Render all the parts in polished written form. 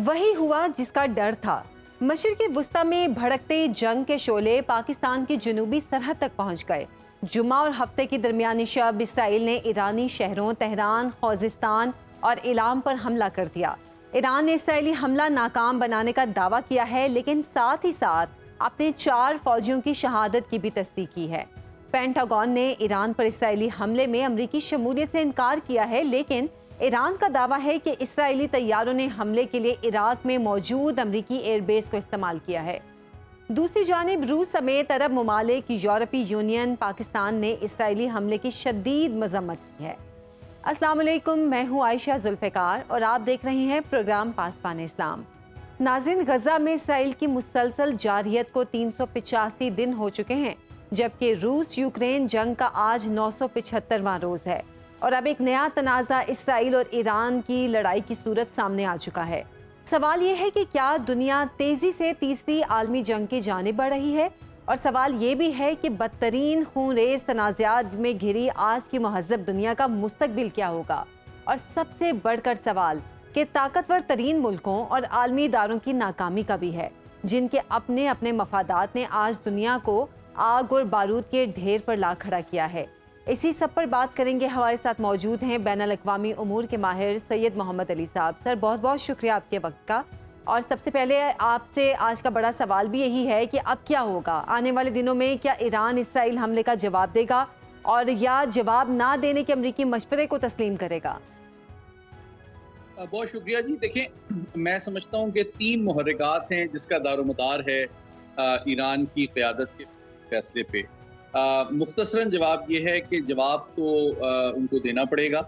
वही हुआ जिसका डर था। मशरिक़ वस्ती में भड़कते जंग के शोले पाकिस्तान की जनूबी सरहद तक पहुंच गए। जुमा और हफ्ते की दरमियानी शब इसराइल ने ईरानी शहरों तेहरान, खोजिस्तान और इलाम पर हमला कर दिया। ईरान ने इसराइली हमला नाकाम बनाने का दावा किया है, लेकिन साथ ही साथ अपने 4 फौजियों की शहादत की भी तस्दीक की है। पेंटागन ने ईरान पर इसराइली हमले में अमरीकी शमूलियत से इनकार किया है, लेकिन ईरान का दावा है कि इसराइली तैयारों ने हमले के लिए इराक में मौजूद अमरीकी एयरबेस को इस्तेमाल किया है। दूसरी जानिब रूस समेत अरब ममालिक, यूरोपीय यूनियन, पाकिस्तान ने इसराइली हमले की शदीद मजम्मत की है। अस्सलाम वालेकुम, मैं हूँ आयशा जुल्फ़िकार और आप देख रहे हैं प्रोग्राम पासबान इस्लाम। नाज़रीन, गजा में इसराइल की मुसलसल जारियत को 385 दिन हो चुके हैं, जबकि रूस यूक्रेन जंग का आज 975वां रोज़ है और अब एक नया तनाज़ा इसराइल और ईरान की लड़ाई की सूरत सामने आ चुका है। सवाल ये है कि क्या दुनिया तेज़ी से तीसरी आलमी जंग की जानिब बढ़ रही है, और सवाल ये भी है कि बदतरीन खूनरेज़ तनाज़ात में घिरी आज की महज़्ज़ब दुनिया का मुस्तकबिल क्या होगा। और सबसे बढ़कर सवाल कि ताकतवर तरीन मुल्कों और आलमी इदारों की नाकामी का भी है, जिनके अपने अपने मफादात ने आज दुनिया को आग और बारूद के ढेर पर ला खड़ा किया है। इसी सब पर बात करेंगे। हमारे साथ मौजूद हैं बैनुल अक़वामी उमूर के माहिर सैयद मोहम्मद अली साहब। सर, बहुत बहुत शुक्रिया आपके वक्त का। और सबसे पहले आपसे आज का बड़ा सवाल भी यही है कि अब क्या होगा आने वाले दिनों में? क्या ईरान इसराइल हमले का जवाब देगा, और या जवाब ना देने के अमरीकी मशवरे को तस्लीम करेगा? बहुत शुक्रिया जी। देखें, मैं समझता हूँ कि 3 मुहर्रिकात हैं जिसका दारोमदार है ईरान की क़यादत के फैसले पे। मुख्तसरन जवाब ये है कि जवाब तो उनको देना पड़ेगा,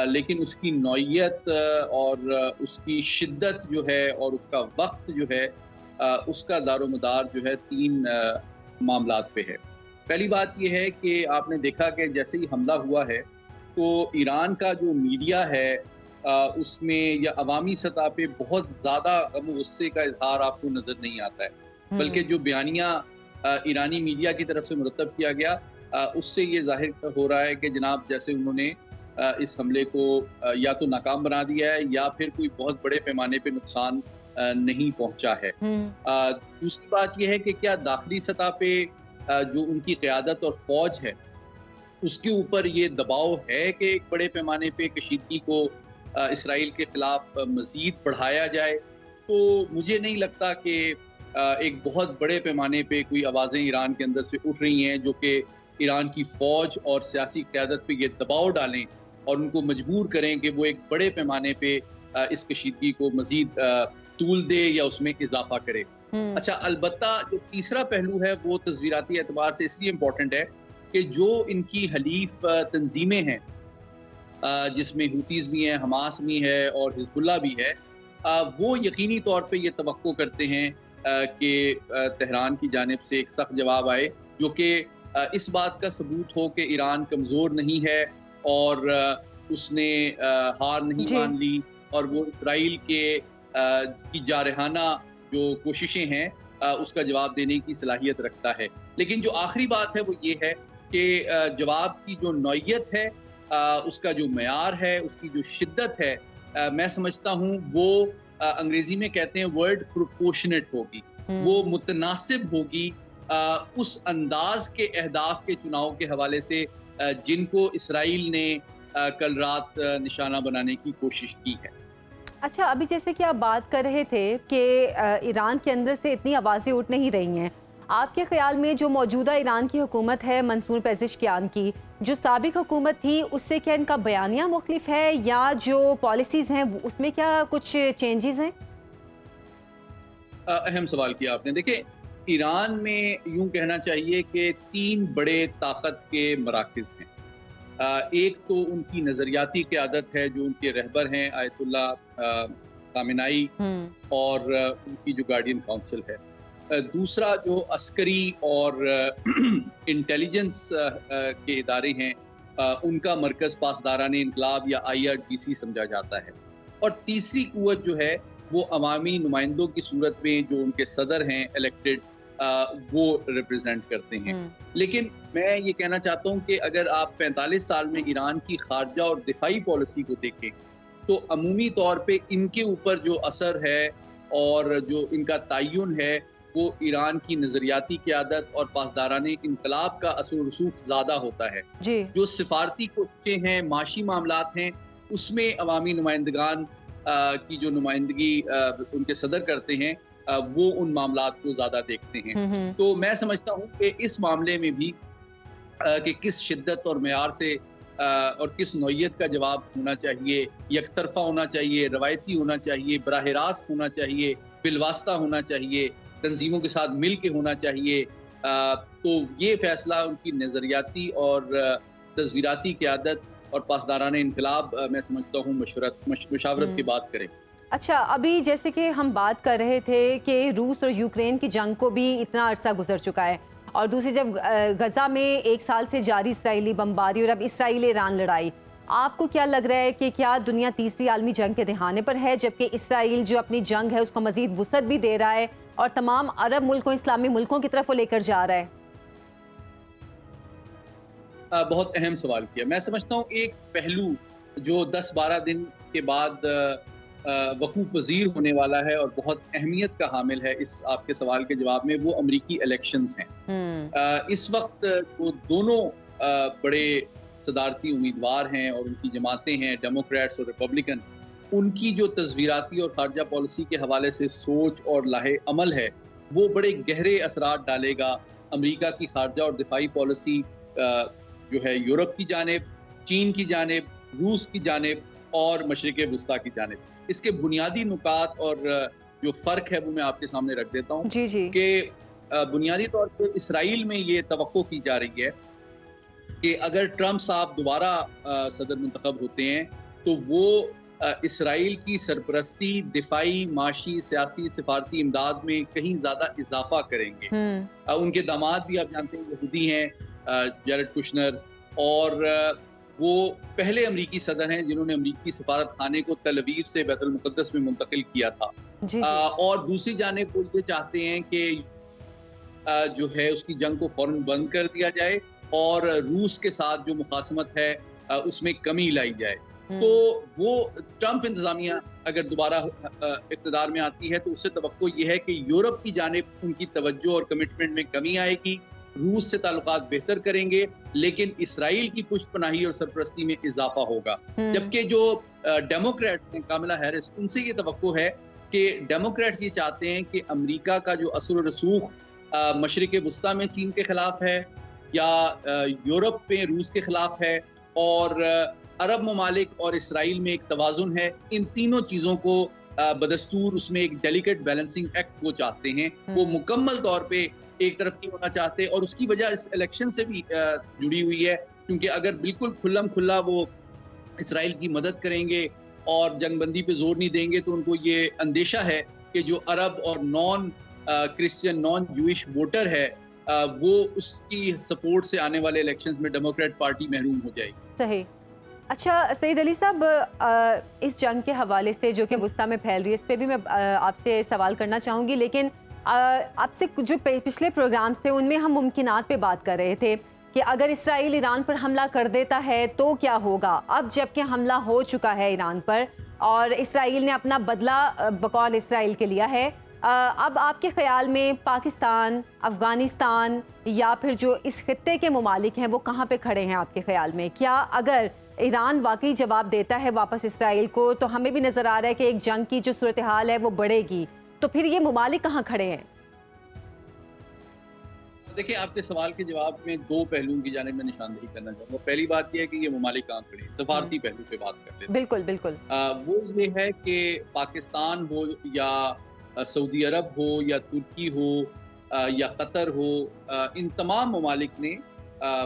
लेकिन उसकी नौइयत और उसकी शिद्दत जो है और उसका वक्त जो है, उसका दारोमदार जो है 3 मामलात पे है। पहली बात ये है कि आपने देखा कि जैसे ही हमला हुआ है तो ईरान का जो मीडिया है उसमें या अवामी सतह पे बहुत ज़्यादा गम गुस्से का इजहार आपको नज़र नहीं आता है, बल्कि जो बयानिया ईरानी मीडिया की तरफ से मुरतब किया गया उससे ये जाहिर हो रहा है कि जनाब जैसे उन्होंने इस हमले को या तो नाकाम बना दिया है या फिर कोई बहुत बड़े पैमाने पे नुकसान नहीं पहुंचा है। दूसरी बात यह है कि क्या दाखिली सतह पे जो उनकी क़यादत और फौज है उसके ऊपर ये दबाव है कि एक बड़े पैमाने पे कशीदगी को इसराइल के खिलाफ मज़ीद बढ़ाया जाए। तो मुझे नहीं लगता कि एक बहुत बड़े पैमाने पे कोई आवाज़ें ईरान के अंदर से उठ रही हैं जो कि ईरान की फ़ौज और सियासी क़यादत पे ये दबाव डालें और उनको मजबूर करें कि वो एक बड़े पैमाने पे इस कशीदगी को मज़ीद तूल दे या उसमें इजाफा करे। अच्छा, अलबत्ता जो तीसरा पहलू है वो तस्वीराती एतबार से इसलिए इम्पोर्टेंट है कि जो इनकी हलीफ तंजीमें हैं, जिसमें हुतीज़ भी हैं, हमास भी है और हिज़्बुल्लाह भी है, वो यकीनी तौर पे ये तवक्को करते हैं कि तेहरान की जानिब से एक सख्त जवाब आए, जो कि इस बात का सबूत हो कि ईरान कमज़ोर नहीं है और उसने हार नहीं मान ली और वो इसराइल के की जारहाना जो कोशिशें हैं उसका जवाब देने की सलाहियत रखता है। लेकिन जो आखिरी बात है वो ये है कि जवाब की जो नौइयत है, उसका जो मयार है, उसकी जो शिद्दत है, मैं समझता हूँ वो अंग्रेजी में कहते हैं वर्ड प्रोपोर्शनेट होगी, वो मुतनासिब होगी उस अंदाज के अहदाफ के चुनाव के हवाले से जिनको इसराइल ने कल रात निशाना बनाने की कोशिश की है। अच्छा, अभी जैसे कि आप बात कर रहे थे कि ईरान के अंदर से इतनी आवाज़ें उठ नहीं रही हैं, आपके ख्याल में जो मौजूदा ईरान की हुकूमत है मंसूर पेज़ेश्कियान की, जो साबिक हुकूमत थी, उससे क्या इनका बयानिया मुख्तलिफ है या जो पॉलिसीज़ हैं उसमें क्या कुछ चेंजेस हैं? अहम सवाल किया आपने। देखिए, ईरान में यूं कहना चाहिए कि 3 बड़े ताकत के मराकज़ हैं। एक तो उनकी नज़रियाती क़यादत है जो उनके रहबर हैं आयतुल्ला खामेनेई और उनकी जो गार्डियन काउंसिल है। दूसरा जो अस्करी और इंटेलिजेंस के इदारे हैं, उनका मरकज़ पासदारान इनकलाब या IRGC समझा जाता है। और तीसरी क़ुव्वत जो है वो अवामी नुमाइंदों की सूरत में जो उनके सदर हैं इलेक्टेड, वो रिप्रेजेंट करते हैं। लेकिन मैं ये कहना चाहता हूँ कि अगर आप 45 साल में ईरान की खारजा और दिफाई पॉलिसी को देखें تو عمومی طور پہ ان کے اوپر جو اثر ہے اور جو ان کا تعین ہے وہ ایران کی نظریاتی قیادت اور پاسداران انقلاب کا اثر و رسوخ زیادہ ہوتا ہے. جی جو سفارتی کوششیں ہیں، معاشی معاملات ہیں، اس میں عوامی نمائندگان کی جو نمائندگی ان کے صدر کرتے ہیں وہ ان معاملات کو زیادہ دیکھتے ہیں. تو میں سمجھتا ہوں کہ اس معاملے میں بھی کہ کس شدت اور معیار سے اور کس نوعیت کا جواب ہونا چاہیے، یک طرفہ ہونا چاہیے، روایتی ہونا چاہیے، براہ راست ہونا چاہیے، بالواسطہ ہونا چاہیے، تنظیموں کے ساتھ مل کے ہونا چاہیے، تو یہ فیصلہ ان کی نظریاتی اور تصویراتی قیادت اور پاسداران انقلاب میں سمجھتا ہوں مشاورت کی بات کریں. اچھا، ابھی جیسے کہ ہم بات کر رہے تھے کہ روس اور یوکرین کی جنگ کو بھی اتنا عرصہ گزر چکا ہے، اور دوسری جب غزہ میں 1 سال سے جاری اسرائیلی بمباری اور اب اسرائیل ایران لڑائی، آپ کو کیا لگ رہا ہے کہ کیا دنیا تیسری عالمی جنگ کے دہانے پر ہے، جبکہ اسرائیل جو اپنی جنگ ہے اس کو مزید وسعت بھی دے رہا ہے اور تمام عرب ملکوں، اسلامی ملکوں کی طرف وہ لے کر جا رہا ہے؟ بہت اہم سوال کیا. میں سمجھتا ہوں ایک پہلو جو 10-12 دن کے بعد وقوع پذیر ہونے والا ہے اور بہت اہمیت کا حامل ہے اس آپ کے سوال کے جواب میں، وہ امریکی الیکشنز ہیں. اس وقت جو دونوں بڑے صدارتی امیدوار ہیں اور ان کی جماعتیں ہیں، ڈیموکریٹس اور ریپبلکن، ان کی جو تصویراتی اور خارجہ پالیسی کے حوالے سے سوچ اور لاہے عمل ہے وہ بڑے گہرے اثرات ڈالے گا امریکہ کی خارجہ اور دفاعی پالیسی جو ہے یورپ کی جانب، چین کی جانب، روس کی جانب اور مشرق وسطیٰ کی جانب. اس کے بنیادی نکات اور جو فرق ہے وہ میں آپ کے سامنے رکھ دیتا ہوں. جی کہ بنیادی طور پہ اسرائیل میں یہ توقع کی جا رہی ہے کہ اگر ٹرمپ صاحب دوبارہ صدر منتخب ہوتے ہیں تو وہ اسرائیل کی سرپرستی دفاعی، معاشی، سیاسی، سفارتی امداد میں کہیں زیادہ اضافہ کریں گے. ان کے داماد بھی آپ جانتے ہیں یہودی ہیں، جیرڈ کشنر، اور وہ پہلے امریکی صدر ہیں جنہوں نے امریکی سفارت خانے کو تل ابیب سے بیت المقدس میں منتقل کیا تھا. اور دوسری جانب وہ یہ چاہتے ہیں کہ جو ہے اس کی جنگ کو فوراً بند کر دیا جائے اور روس کے ساتھ جو مخاصمت ہے اس میں کمی لائی جائے. تو وہ ٹرمپ انتظامیہ اگر دوبارہ اقتدار میں آتی ہے تو اس سے توقع یہ ہے کہ یورپ کی جانب ان کی توجہ اور کمٹمنٹ میں کمی آئے گی، روس سے تعلقات بہتر کریں گے، لیکن اسرائیل کی پشت پناہی اور سرپرستی میں اضافہ ہوگا. جبکہ جو ڈیموکریٹس ہیں، کاملا ہیرس، ان سے یہ توقع ہے کہ ڈیموکریٹس یہ چاہتے ہیں کہ امریکہ کا جو اثر و رسوخ مشرق وسطیٰ میں چین کے خلاف ہے یا یورپ میں روس کے خلاف ہے اور عرب ممالک اور اسرائیل میں ایک توازن ہے، ان تینوں چیزوں کو بدستور اس میں ایک ڈیلیکیٹ بیلنسنگ ایکٹ وہ چاہتے ہیں. وہ مکمل طور پہ ایک طرف نہیں ہونا چاہتے اور اس کی وجہ اس الیکشن سے بھی جڑی ہوئی ہے، کیونکہ اگر بالکل کھلم کھلا وہ اسرائیل کی مدد کریں گے اور جنگ بندی پہ زور نہیں دیں گے تو ان کو یہ اندیشہ ہے کہ جو عرب اور naan Christian, non Jewish voter ہے وہ اس کی سپورٹ سے آنے والے الیکشنز میں ڈیموکریٹ پارٹی محروم ہو جائے گی. صحیح. اچھا سعید علی صاحب، اس جنگ کے حوالے سے جو کہ وسطیٰ میں پھیل رہی ہے، اس پہ بھی میں آپ سے سوال کرنا چاہوں گی، لیکن آپ سے جو پچھلے پروگرامز تھے ان میں ہم ممکنات پہ بات کر رہے تھے کہ اگر اسرائیل ایران پر حملہ کر دیتا ہے تو کیا ہوگا. اب جب کہ حملہ ہو چکا ہے ایران پر اور اسرائیل نے اپنا بدلہ بقول اسرائیل کے لیا ہے، اب آپ کے خیال میں پاکستان، افغانستان یا پھر جو اس خطے کے ممالک ہیں وہ کہاں پہ کھڑے ہیں آپ کے خیال میں؟ کیا اگر ایران واقعی جواب دیتا ہے واپس اسرائیل کو تو ہمیں بھی نظر آ رہا ہے کہ ایک جنگ کی جو صورتحال ہے وہ بڑھے گی، تو پھر یہ ممالک کہاں کھڑے ہیں؟ دیکھیں، آپ کے سوال کے جواب میں دو پہلوؤں کی جانب میں نشاندہی کرنا چاہوں گا. پہلی بات یہ ہے کہ یہ ممالک کہاں کھڑے ہیں، سفارتی پہلو پہ بات کر لیتے ہیں. بالکل بالکل. وہ یہ ہے کہ پاکستان ہو یا سعودی عرب ہو یا ترکی ہو یا قطر ہو، ان تمام ممالک نے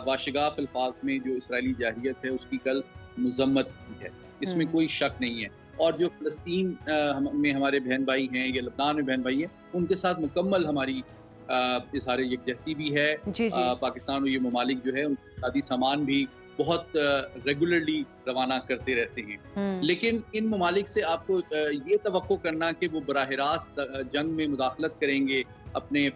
واشگاف الفاظ میں جو اسرائیلی جارحیت ہے اس کی کل مذمت کی ہے، اس میں کوئی شک نہیں ہے. اور جو فلسطین میں ہمارے بہن بھائی ہیں یا لبنان میں بہن بھائی ہیں، ان کے ساتھ مکمل ہماری اظہار یکجہتی بھی ہے. پاکستان اور یہ ممالک جو ہے ان کا اقتصادی سامان بھی بہت ریگولرلی روانہ کرتے رہتے ہیں. لیکن ان ممالک سے آپ کو یہ توقع کرنا کہ وہ براہ راست جنگ میں مداخلت کریں گے، اپنی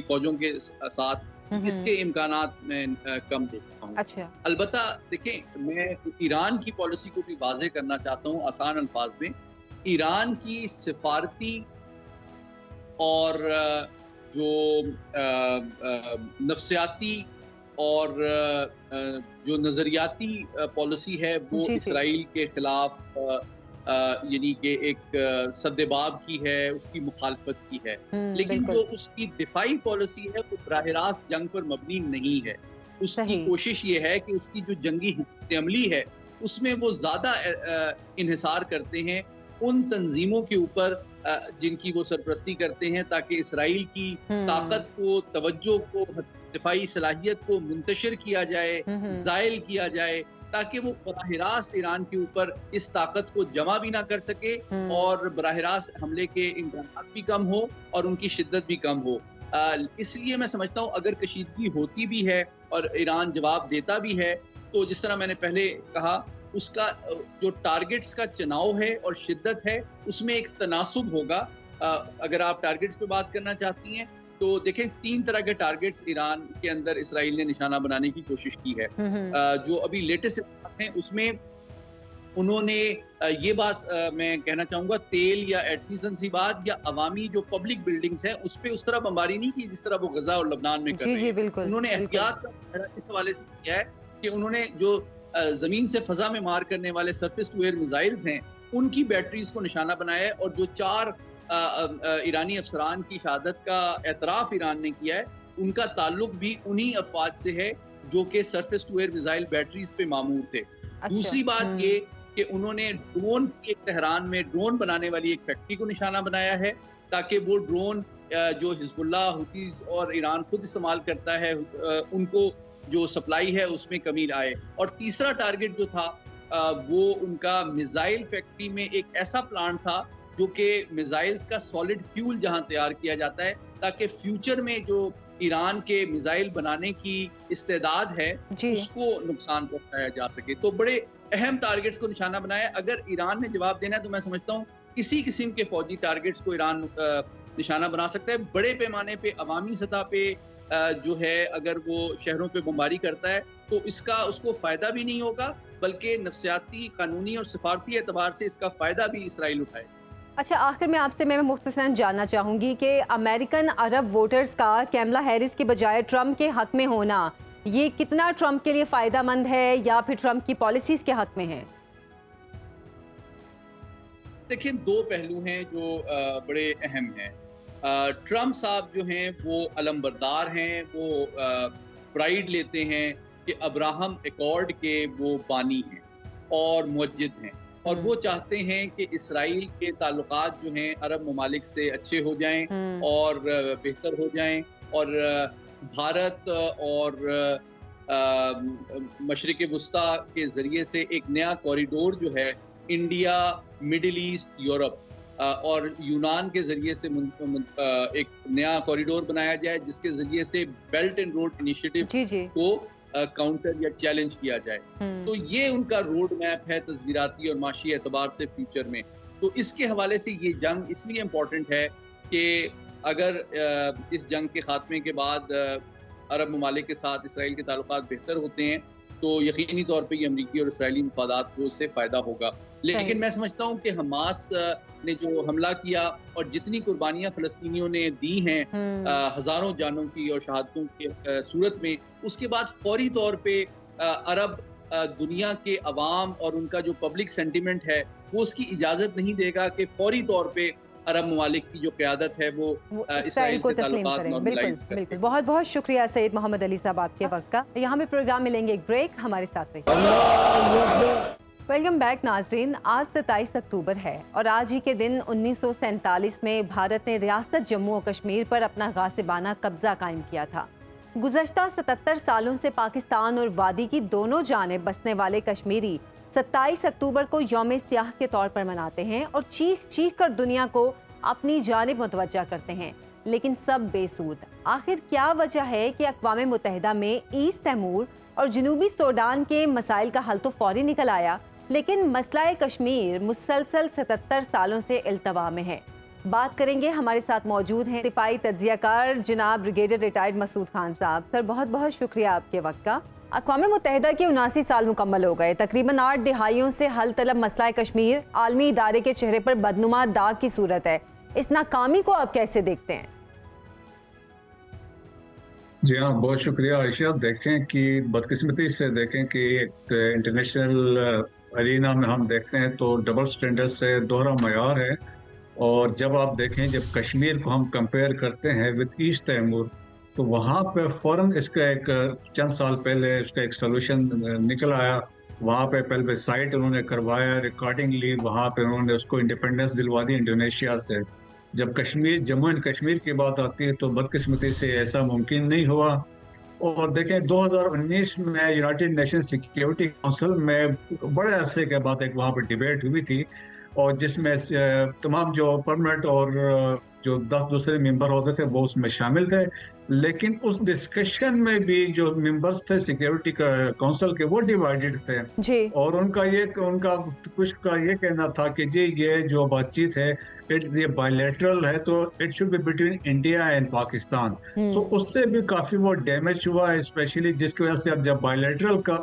فوجوں کے ساتھ इसके इम्कानात मैं कम देखता हूँ। अच्छा। अलबत्ता देखें, मैं ईरान की पॉलिसी को भी वाज़ेह करना चाहता हूँ आसान अल्फाज में। ईरान की सिफारती और जो नफ्सियाती और जो नज़रियाती पॉलिसी है वो जी, जी। इसराइल के ख़िलाफ़ यानी कि एक सद्देबाब की है, उसकी मुखालफत की है। लेकिन जो बिल्कुल। उसकी दिफाई पॉलिसी है वो बराह रास्त जंग पर मबनी नहीं है। उसकी सही। कोशिश ये है कि उसकी जो जंगी हिकमत अमली है उसमें वो ज़्यादा इन्हिसार करते हैं उन तंजीमों के ऊपर जिनकी वो सरपरस्ती करते हैं, ताकि इसराइल की हुँ। ताकत को, तवज्जो को, दिफाई सलाहियत को मुंतशिर किया जाए, हुँ। ज़ाइल किया जाए, ताकि वो बराह रास्त ईरान के ऊपर इस ताकत को जमा भी ना कर सके हुँ। और बराह रास्त हमले के इम्कानात भी कम हो और उनकी शिद्दत भी कम हो। इसलिए मैं समझता हूँ अगर कशीदगी होती भी है और ईरान जवाब देता भी है, तो जिस तरह मैंने पहले कहा, उसका जो टारगेट्स का चुनाव है और शिद्दत है, उसमें एक तनासुब होगा। अगर आप टारगेट्स पे बात करना चाहती हैं, तो देखें 3 तरह के टारगेट्स ईरान के अंदर इसराइल ने निशाना बनाने की कोशिश की है। हुँ। जो अभी लेटेस्ट हैं उसमें उन्होंने ये बात मैं कहना चाहूँगा, तेल या एटमीज़न सी बात या अवामी जो पब्लिक बिल्डिंग्स हैं उस पे उस तरह बमबारी नहीं की जिस तरह वो गज़ा और लबनान में कर जी, रहे जी, हैं। बिल्कुल, उन्होंने बिल्कुल। एहतियात का मुजाहरा इस हवाले से किया है कि उन्होंने जो ज़मीन से फ़ज़ा में मार करने वाले सरफेस टू एयर मिसाइल्स हैं, उनकी बैटरीज़ को निशाना बनाया है और जो 4 ईरानी अफ़सरान की शहादत का एतराफ़ ईरान ने किया है, उनका ताल्लुक भी उन्हीं अफ़वाज से है जो कि surface to air missile batteries पे मामूर थे। अच्छा। दूसरी बात हुँ। ये कि उन्होंने ड्रोन की एक तेहरान में ड्रोन बनाने वाली एक फैक्ट्री को निशाना बनाया है, ताकि वो ड्रोन जो हिज़्बुल्लाह, हुतीज़ और ईरान खुद इस्तेमाल करता है, उनको जो सप्लाई है उसमें कमी आए। और तीसरा टारगेट जो था वो उनका मिसाइल फैक्ट्री में एक ऐसा प्लांट था जो कि मिसाइल्स का सॉलिड फ्यूल जहां तैयार किया जाता है, ताकि फ्यूचर में जो ईरान के मिसाइल बनाने की इस्तेदाद है जी। उसको नुकसान पहुंचाया जा सके। तो बड़े अहम टारगेट्स को निशाना बनाया। अगर ईरान ने जवाब देना है तो मैं समझता हूँ किसी किस्म के फौजी टारगेट्स को ईरान निशाना बना सकता है। बड़े पैमाने पे अवामी सतह पे जो है अगर वो शहरों पे बमबारी करता है तो इसका उसको फ़ायदा भी नहीं होगा, बल्कि नफ्सियाती, कानूनी और सिफारती एतबार से इसका फ़ायदा भी इसराइल उठाए। अच्छा, आखिर में आपसे मैं मुख्तसरन जानना चाहूँगी कि अमेरिकन अरब वोटर्स का कैमला हैरिस के बजाय ट्रंप के हक में होना, ये कितना ट्रंप के लिए फ़ायदा मंद है या फिर ट्रंप की पॉलिसीज़ के हक में है? देखिए, 2 पहलू हैं जो बड़े अहम हैं। ट्रंप साहब जो हैं वो अलमबरदार हैं, वो प्राइड लेते हैं कि अब्राहम एकॉर्ड के वो बानी हैं और मुवज्जिद हैं, और वो चाहते हैं कि इसराइल के ताल्लुकात जो हैं अरब ममालिक से अच्छे हो जाएं हुँ। और बेहतर हो जाएं, और भारत और मशरिक़ वुस्ता के ज़रिए से एक नया कॉरिडोर जो है इंडिया, मिडिल ईस्ट, यूरोप और यूनान के ज़रिए से एक नया कॉरिडोर बनाया जाए, जिसके ज़रिए से बेल्ट एंड रोड इनिशिएटिव जी, जी। को काउंटर या चैलेंज किया जाए। हुँ। तो ये उनका रोड मैप है तस्वीराती और माशी एतबार से फ्यूचर में। तो इसके हवाले से ये जंग इसलिए इम्पोर्टेंट है कि अगर इस जंग के खात्मे के बाद अरब ममालिक के साथ इसराइल के ताल्लुकात बेहतर होते हैं, तो यकीनी तौर पे ये अमरीकी और इसराइली मफादात को उससे फ़ायदा होगा। लेकिन मैं समझता हूँ कि हमास ने जो हमला किया और जितनी कुर्बानियाँ फ़लस्तीनियों ने दी हैं हज़ारों जानों की और शहादतों की सूरत में, उसके बाद फ़ौरी तौर पे अरब दुनिया के अवाम और उनका जो पब्लिक सेंटिमेंट है वो उसकी इजाज़त नहीं देगा कि फ़ौरी तौर पे अरब ममालिक की जो क़यादत है वो इसराइल इसराइल को से तस्लीम ताल्लुकात करें। बिल्कुल, नॉर्मलाइज़ करे। बिल्कुल। बहुत-बहुत शुक्रिया सैयद मोहम्मद अली साहब आपके वक़्त का। यहाँ पे प्रोग्राम में लेंगे एक ब्रेक, हमारे साथ रहिए। वेलकम बैक नाज़रीन। आज 27 अक्टूबर है और आज ही के दिन 1947 में भारत ने रियासत जम्मू और कश्मीर पर अपना गासिबाना कब्जा कायम किया था। गुज़श्ता 77 सालों से पाकिस्तान और वादी की दोनों जानिब बसने वाले कश्मीरी 27 अक्टूबर को यौम सियाह के तौर पर मनाते हैं और चीख चीख कर दुनिया को अपनी जानिब मुतवज्जा करते हैं, लेकिन सब बेसूद। आखिर क्या वजह है कि अक़वाम मुत्तहिदा में ईस्ट तैमूर और जनूबी सूडान के मसाइल का हल तो फौरी निकल आया, लेकिन मसला कश्मीर मुसलसल 77 सालों से इल्तवा में है। बात करेंगे। हमारे साथ मौजूद हैं दिफाई तज्जिया कार जनाब ब्रिगेडियर रिटायर्ड मसूद खान साहब। सर बहुत बहुत शुक्रिया आपके वक्त का। अक़वाम मुत्तहिदा के 79 साल मुकम्मल हो गए। तकरीबन 8 दिहाइयों से हल तलब मसला कश्मीर आलमी इदारे के चेहरे पर बदनुमा दाग की सूरत है। इस नाकामी को आप कैसे देखते हैं? जी हाँ, बहुत शुक्रिया आयशा। देखें कि बदकिस्मती से देखें कि इंटरनेशनल अरीना में हम देखते हैं तो डबल स्टैंडर्ड से दोहरा मयार है। और जब आप देखें, जब कश्मीर को हम कंपेयर करते हैं विद ईस्ट तैमूर, तो वहाँ पे फ़ौरन इसका एक चंद साल पहले इसका एक सोल्यूशन निकल आया। वहाँ पे पहले साइट उन्होंने करवाया, रिकॉर्डिंग ली, वहाँ पे उन्होंने उसको इंडिपेंडेंस दिलवा दी इंडोनेशिया से। जब कश्मीर जम्मू एंड कश्मीर की बात आती है तो बदकिस्मती से ऐसा मुमकिन नहीं हुआ। और देखें 2019 में यूनाइटेड नेशन सिक्योरिटी काउंसिल में बड़े अरसे के बाद एक वहाँ पर डिबेट हुई थी, और जिसमें तमाम जो परमानेंट और जो 10 दूसरे मेंबर होते थे वो उसमें शामिल थे। लेकिन उस डिस्कशन में भी जो मेंबर्स थे सिक्योरिटी काउंसिल के, वो डिवाइडेड थे जी। और उनका कुछ का ये कहना था कि जी ये जो बातचीत है ये बायलैटरल है, तो it should be between India and Pakistan. तो उससे भी काफ़ी वो डैमेज हुआ है, स्पेशली जिसकी वजह से अब जब बायलैटरल का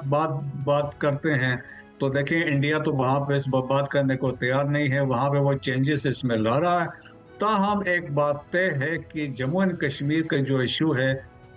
बात करते हैं तो देखें इंडिया तो वहाँ पे इस बात करने को तैयार नहीं है, वहाँ पे वो चेंजेस इसमें ला रहा है। ताहम एक बात तय है कि जम्मू एंड कश्मीर का जो इशू है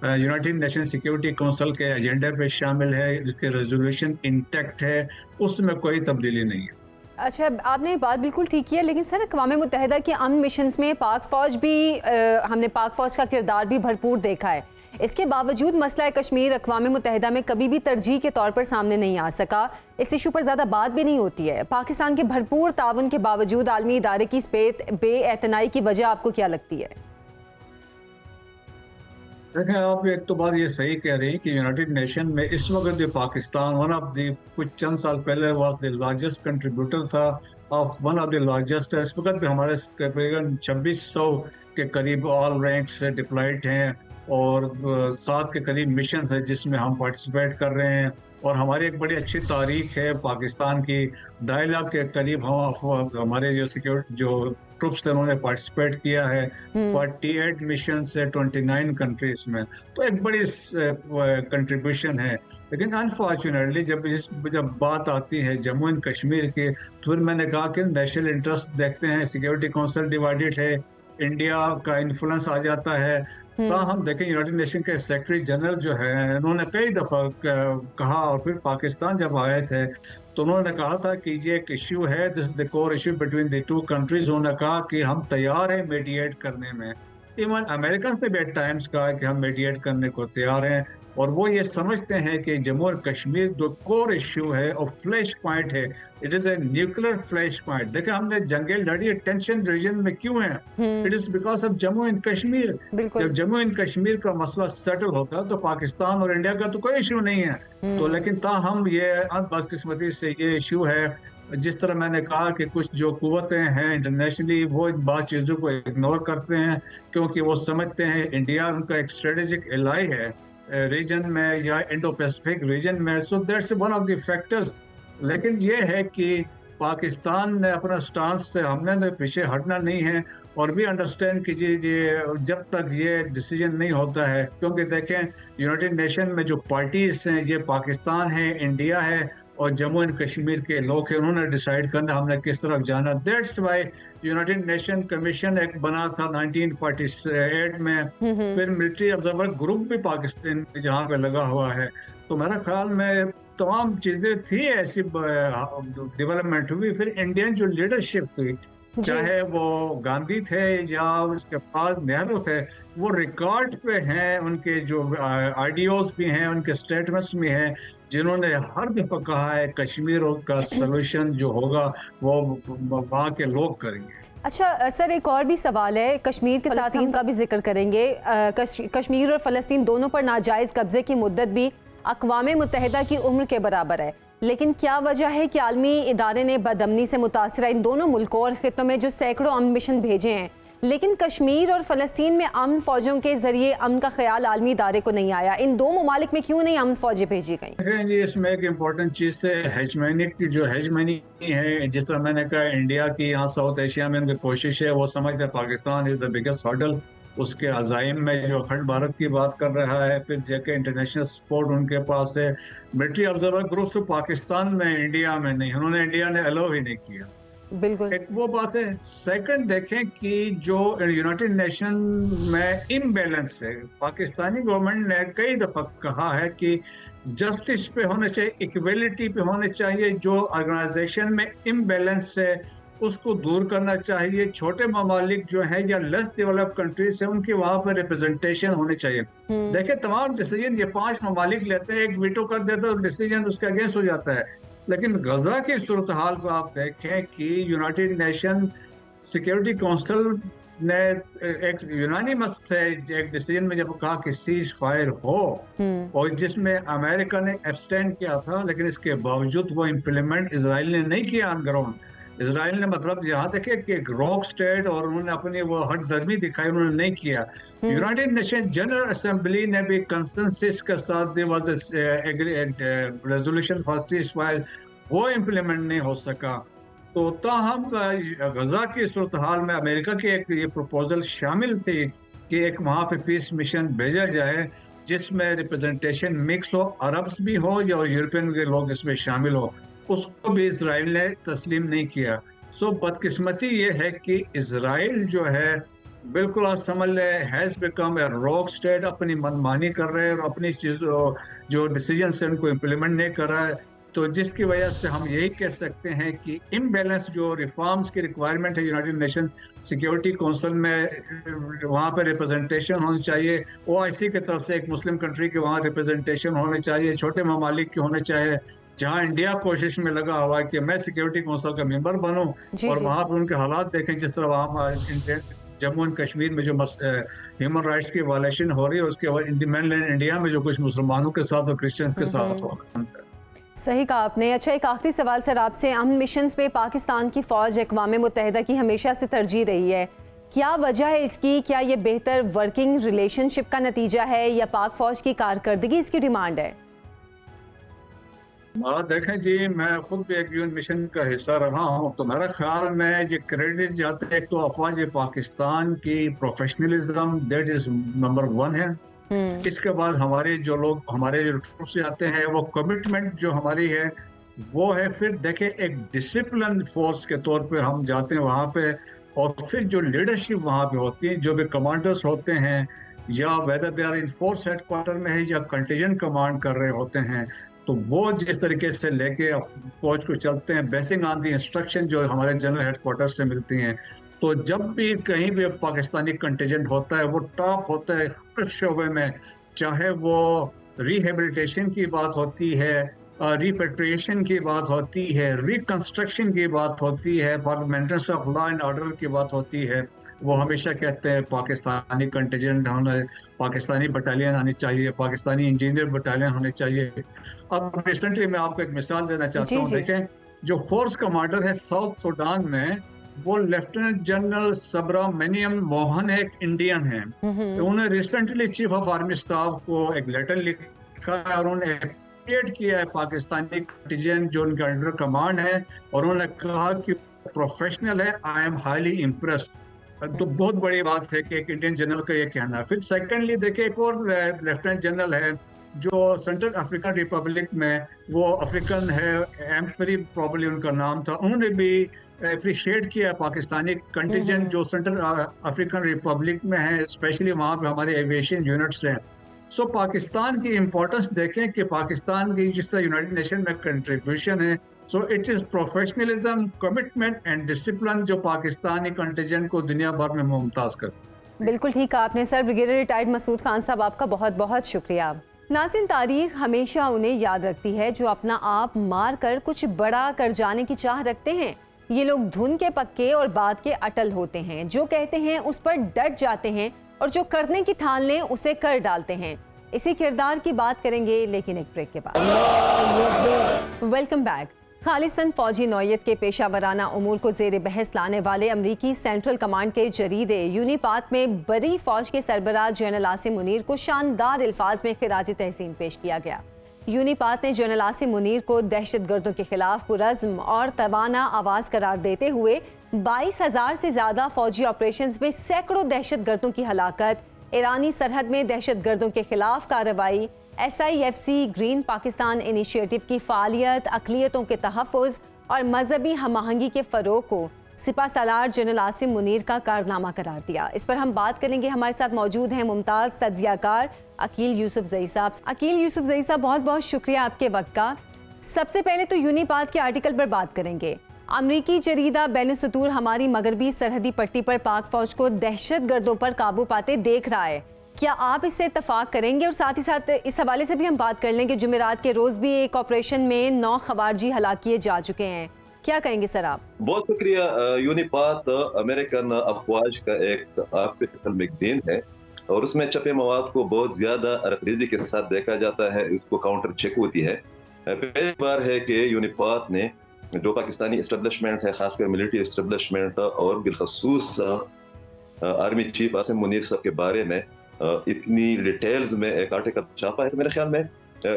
यूनाइटेड नेशन सिक्योरिटी काउंसिल के एजेंडे पे शामिल है, जिसके रेजोल्यूशन इंटैक्ट है, उसमें कोई तब्दीली नहीं है। अच्छा, आपने बात बिल्कुल ठीक की है, लेकिन सर अक़वाम मुत्तहिदा के अमन मिशंस में पाक फ़ौज भी हमने पाक फ़ौज का किरदार भी भरपूर देखा है। इसके बावजूद मसला कश्मीर अक़वाम मुत्तहिदा में कभी भी तरजीह के तौर पर सामने नहीं आ सका। इस इशू पर ज़्यादा बात भी नहीं होती है। पाकिस्तान के भरपूर ताउन के बावजूद आलमी इदारे की बेएतनाई की वजह आपको क्या लगती है? देखें, आप एक तो बात ये सही कह रही हैं कि यूनाइटेड नेशन में इस वक्त भी पाकिस्तान वन ऑफ द कुछ चंद साल पहले वाज द लार्जेस्ट कंट्रीब्यूटर था of one of the largest. इस वक्त भी हमारे तकरीबन 2600 के करीब ऑल रैंक से डिप्लॉयड हैं, और 7 के करीब मिशन है जिसमें हम पार्टिसिपेट कर रहे हैं। और हमारी एक बड़ी अच्छी तारीख है पाकिस्तान की। 2.5 लाख के करीब हम हमारे जो सिक्योरिटी जो ट्रुप्स थे उन्होंने पार्टिसिपेट किया है 48 मिशन से 29 कंट्रीज में, तो एक बड़ी कंट्रीब्यूशन है। लेकिन अनफॉर्चुनेटली जब बात आती है जम्मू एंड कश्मीर की, तो फिर मैंने कहा कि नेशनल इंटरेस्ट देखते हैं, सिक्योरिटी काउंसिल डिवाइडेड है, इंडिया का इन्फ्लुएंस आ जाता है। तो हम देखें यूनाइटेड नेशन के सेक्रेटरी जनरल जो है उन्होंने कई दफ़ा कहा, और फिर पाकिस्तान जब आए थे तो उन्होंने कहा था कि ये एक इश्यू है, this is the core issue between the two countries. उन्होंने कहा कि हम तैयार हैं मीडिएट करने में। इवन अमेरिकन ने भी एट टाइम्स कहा कि हम मीडिएट करने को तैयार हैं, और वो ये समझते हैं कि जम्मू और कश्मीर जो कोर इश्यू है और फ्लैश पॉइंट है, it is a nuclear flash point. देखिए हमने जंगें लड़ी, टेंशन रीजन में क्यों है? It is because of Jammu and Kashmir. जब जम्मू एंड कश्मीर का मसला सेटल होता है तो पाकिस्तान और इंडिया का तो कोई इश्यू नहीं है। तो लेकिन ताहम ये बदकिस्मती से ये इश्यू है। जिस तरह मैंने कहा कि कुछ जो कुव्वतें हैं इंटरनेशनली वो इन बात चीज़ों को इग्नोर करते हैं, क्योंकि वो समझते हैं इंडिया उनका एक स्ट्रेटेजिक एलाई है रीजन में या इंडो पैसिफिक रीजन में। So that's one of the factors. लेकिन ये है कि पाकिस्तान ने अपना स्टांस से हमने पीछे हटना नहीं है, और भी अंडरस्टैंड कीजिए जब तक ये डिसीजन नहीं होता है, क्योंकि देखें यूनाइटेड नेशन में जो पार्टीज हैं ये पाकिस्तान है, इंडिया है और जम्मू एंड कश्मीर के लोग हैं। उन्होंने डिसाइड करना हमने किस तरफ जाना। That's why United nation commission एक बना था 1948 में। फिर मिलिट्री ऑब्जर्वर ग्रुप भी पाकिस्तान जहाँ पे लगा हुआ है। तो मेरा ख्याल में तमाम चीज़ें थी, ऐसी डेवलपमेंट हुई। फिर इंडियन जो लीडरशिप थी, चाहे वो गांधी थे या उसके बाद नेहरू थे, वो रिकॉर्ड पे हैं, उनके जो आइडियोज भी हैं, उनके स्टेटमेंट्स भी हैं, जिन्होंने हर दफा कहा है कश्मीर का सलूशन जो होगा वो वहाँ के लोग करेंगे। अच्छा सर, एक और भी सवाल है, कश्मीर के साथ हम का भी जिक्र करेंगे। कश्मीर और फ़लस्तीन दोनों पर नाजायज़ कब्जे की मुद्दत भी अक़वाम मुत्तहिदा की उम्र के बराबर है, लेकिन क्या वजह है कि आलमी इदारे ने बदअमनी से मुतासरा इन दोनों मुल्कों और ख़ित्तों में जो सैकड़ों अमन मिशन भेजे हैं, لیکن کشمیر اور فلسطین میں امن فوجوں کے ذریعے امن کا خیال عالمی ادارے کو نہیں آیا. ان دو ممالک میں کیوں نہیں امن فوجیں بھیجی گئیں؟ جی اس میں ایک امپورٹنٹ چیز ہے ہیجمینک کی جو ہیجمنی ہے، جس طرح میں نے کہا انڈیا کی یہاں ساؤتھ ایشیا میں ان کی کوشش ہے، وہ سمجھتے ہیں پاکستان از دا بگیسٹ ہرڈل اس کے عزائم میں، جو اکھنڈ بھارت کی بات کر رہا ہے. پھر جے کے انٹرنیشنل سپورٹ ان کے پاس ہے. ملٹری آبزرور گروپس پاکستان میں، انڈیا میں نہیں، انہوں نے انڈیا نے الاؤ ہی نہیں کیا. بالکل ایک وہ بات ہے. سیکنڈ دیکھیں کہ جو یونائٹڈ نیشن میں امبیلنس ہے، پاکستانی گورنمنٹ نے کئی دفعہ کہا ہے کہ جسٹس پہ ہونے چاہیے، ایکویلٹی پہ ہونے چاہیے. جو آرگنائزیشن میں امبیلنس ہے اس کو دور کرنا چاہیے. چھوٹے ممالک جو ہیں یا لیس ڈیولپ کنٹریز ہیں ان کی وہاں پہ ریپرزنٹیشن ہونی چاہیے. دیکھیں تمام ڈیسیجن یہ 5 ممالک لیتے ہیں، ایک ویٹو کر دیتا ہے اور ڈیسیجن اس کے اگینسٹ ہو جاتا ہے. لیکن غزہ کی صورتحال کو آپ دیکھیں کہ یونائٹڈ نیشن سیکیورٹی کونسل نے ایک یونانیمس تھے ایک ڈیسیجن میں جب کہا کہ سیز فائر ہو، اور جس میں امریکہ نے ایبسٹینڈ کیا تھا، لیکن اس کے باوجود وہ امپلیمنٹ اسرائیل نے نہیں کیا آن گراؤنڈ. اسرائیل نے مطلب یہاں دیکھے کہ ایک راک اسٹیٹ اور انہوں نے اپنی وہ ہٹ درمی دکھائی، انہوں نے نہیں کیا. یونائٹڈ نیشن جنرل اسمبلی نے بھی کنسنسس کے ساتھ ریزولوشن فار سیز فائر، وہ امپلیمنٹ نہیں ہو سکا. تو تاہم غزہ کی صورتحال میں امریکہ کی ایک یہ پروپوزل شامل تھی کہ ایک وہاں پہ پیس مشن بھیجا جائے جس میں ریپرزنٹیشن مکس ہو، عربس بھی ہو یا یورپین کے لوگ اس میں شامل ہو. اس کو بھی اسرائیل نے تسلیم نہیں کیا. سو بدقسمتی یہ ہے کہ اسرائیل جو ہے بالکل آپ سمجھ لیں has become a rock state, اپنی منمانی کر رہے ہیں اور اپنی چیزوں جو ڈیسیجنس ہیں ان کو امپلیمنٹ نہیں کر رہا ہے. تو جس کی وجہ سے ہم یہی کہہ سکتے ہیں کہ امبیلنس جو ریفارمز کی ریکوائرمنٹ ہے یونائٹڈ نیشن سیکیورٹی کونسل میں، وہاں پہ ریپرزنٹیشن ہونی چاہیے. او آئی سی کی طرف سے ایک مسلم کنٹری کے وہاں ریپرزنٹیشن ہونے چاہیے، چھوٹے ممالک کے ہونے چاہیے. جہاں انڈیا کوشش میں لگا ہوا ہے کہ میں سیکیورٹی کونسل کا ممبر بنوں اور وہاں پہ ان کے حالات دیکھیں، جس طرح وہاں جموں اینڈ کشمیر میں جو ہیومن رائٹس کی وائلیشن ہو رہی ہے، اس کے مین لینڈ انڈیا میں جو کچھ مسلمانوں کے ساتھ اور کرسچنز کے ساتھ ہو. صحیح کہا آپ نے. اچھا ایک آخری سوال سر آپ سے، امن مشنز میں پاکستان کی فوج اقوام متحدہ کی ہمیشہ سے ترجیح رہی ہے، کیا وجہ ہے اس کی؟ کیا یہ بہتر ورکنگ ریلیشن شپ کا نتیجہ ہے یا پاک فوج کی کارکردگی اس کی ڈیمانڈ ہے؟ دیکھیں جی، میں خود بھی ایک یون مشن کا حصہ رہا ہوں، تو میرا خیال میں یہ کریڈٹ جاتا ہے ایک تو افواج پاکستان کی پروفیشنلزم، دیٹ از نمبر 1 ہے. اس کے بعد ہمارے جو لوگ ہمارے جو ٹروپس آتے ہیں وہ کمٹمنٹ جو ہماری ہے وہ ہے. پھر دیکھیں ایک ڈسپلن فورس کے طور پہ ہم جاتے ہیں وہاں پہ، اور پھر جو لیڈرشپ وہاں پہ ہوتی ہے، جو بھی کمانڈرز ہوتے ہیں یا whether they are in force headquarter میں ہے یا کنٹینجنٹ کمانڈ کر رہے ہوتے ہیں، تو وہ جس طریقے سے لے کے فوج کو چلتے ہیں بیسنگ آن دی انسٹرکشن جو ہمارے جنرل ہیڈ کوارٹر سے ملتی ہیں. تو جب بھی کہیں بھی پاکستانی کنٹینجنٹ ہوتا ہے وہ ٹاپ ہوتا ہے ہر شعبے میں، چاہے وہ ریہیبلیٹیشن کی بات ہوتی ہے، ریپیٹریشن کی بات ہوتی ہے، ریکنسٹرکشن کی بات ہوتی ہے، for maintenance of law and order کی بات ہوتی ہے. وہ ہمیشہ کہتے ہیں پاکستانی کنٹینجنٹ ہونا، پاکستانی بٹالین آنی چاہیے، پاکستانی انجینئر بٹالین ہونے چاہیے. اب ریسنٹلی میں آپ کو ایک مثال دینا چاہتا ہوں. دیکھیں جو فورس کمانڈر ہے ساؤتھ سوڈان میں، وہ لیفٹیننٹ جنرل سبرامنیم موہن ایک انڈین ہیں. انہوں نے recently chief of army staff کو ایک لیٹر لکھا ہے اور انہوں نے اپریشیٹ کیا ہے پاکستانی کنٹینجنٹ جو ان کا انڈر کمانڈ ہے، اور انہوں نے کہا کہ پروفیشنل ہے، آئی ایم ہائیلی امپریسڈ. تو بہت بڑی بات ہے کہ ایک انڈین جنرل کا یہ کہنا ہے. پھر سیکنڈلی دیکھیں ایک اور لیفٹیننٹ جنرل ہے جو سینٹرل افریقن ریپبلک میں، وہ افریقن ہے، ایمفری پروبلی ان کا نام تھا. انہوں نے بھی اپریشیٹ کیا پاکستانی کنٹینجنٹ جو سینٹرل افریقن ریپبلک میں ہے، اسپیشلی وہاں پہ ہمارے ایویشن یونٹس ہیں. سو پاکستان کی امپورٹنس دیکھیں کہ پاکستان کی جس طرح یونائٹڈ نیشن میں کنٹریبیوشن ہے، so it is professionalism, commitment and discipline جو پاکستانی کنٹینجنٹ کو دنیا بھر میں ممتاز کرتا ہے. بالکل ٹھیک کہا آپ نے سر. بریگیڈیئر ریٹائرڈ مسعود خان صاحب آپ کا بہت بہت شکریہ. ناظرین، تاریخ ہمیشہ انہیں یاد رکھتی ہے جو اپنا آپ مار کر کچھ بڑا کر جانے کی چاہ رکھتے ہیں. یہ لوگ دھن کے پکے اور بات کے اٹل ہوتے ہیں، جو کہتے ہیں اس پر ڈٹ جاتے ہیں اور جو کرنے کی ٹھان لیں اسے کر ڈالتے ہیں. اسی کردار کی بات کریں گے لیکن ایک بریک کے بعد. Welcome back. खालिस्तान फौजी नौयत के पेशा वराना उमूर को जेर बहस लाने वाले अमरीकी सेंट्रल कमांड के जरीदे यूनिपात में बरी फौज के सरबराह जनरल आसिम मुनीर को शानदार अल्फाज में खिराज तहसीन पेश किया गया। यूनिपात ने जनरल आसिम मुनीर को दहशतगर्दों के खिलाफ पुरज़्म और तवाना आवाज़ करार देते हुए 22,000 से ज़्यादा फौजी ऑपरेशंस में सैकड़ों दहशतगर्दों की हलाकत, ईरानी सरहद में दहशतगर्दों के खिलाफ कार्रवाई, SIFC ग्रीन पाकिस्तान इनिशिएटिव की फ़ालियत, अक़लियतों के तहफ़्फ़ुज़ और मजहबी हम आहंगी के फ़रोग़ को सिपा सालार जनरल आसिम मुनीर का कारनामा करार दिया। इस पर हम बात करेंगे। हमारे साथ मौजूद हैं मुमताज़ तज्ज़ियाकार अकील यूसुफ़ज़ई साहब। अकील यूसुफ़ज़ई साहब, बहुत बहुत शुक्रिया आपके वक्त का। सबसे पहले तो यूनिपात के आर्टिकल पर बात करेंगे। अमरीकी जरीदा बैन-ए-सुतूर हमारी मगरबी सरहदी पट्टी पर पाक फ़ौज को दहशतगर्दों पर काबू पाते देख रहा है, क्या आप इससे इत्तफाक करेंगे? और साथ ही साथ इस हवाले से भी हम बात कर लें कि जुमेरात के रोज़ भी एक ऑपरेशन में 9 खवारजी हलाक किए जा चुके हैं, क्या कहेंगे सर आप? बहुत शुक्रिया। यूनिपात अमेरिकन अफवाज का एक आर्टिकल मैगजीन है और उसमें छपे मवाद को बहुत ज्यादा रखरीजी के साथ देखा जाता है, इसको काउंटर चेक होती है। पहली बार है कि यूनिपात ने जो पाकिस्तानी इस्टेब्लिशमेंट है, खासकर मिलिट्री इस्टेब्लिशमेंट और बिलखसूस आर्मी चीफ आसिम मुनीर साहब के बारे में इतनी डिटेल्स में एक आर्टिकल छापा है। तो मेरे ख्याल में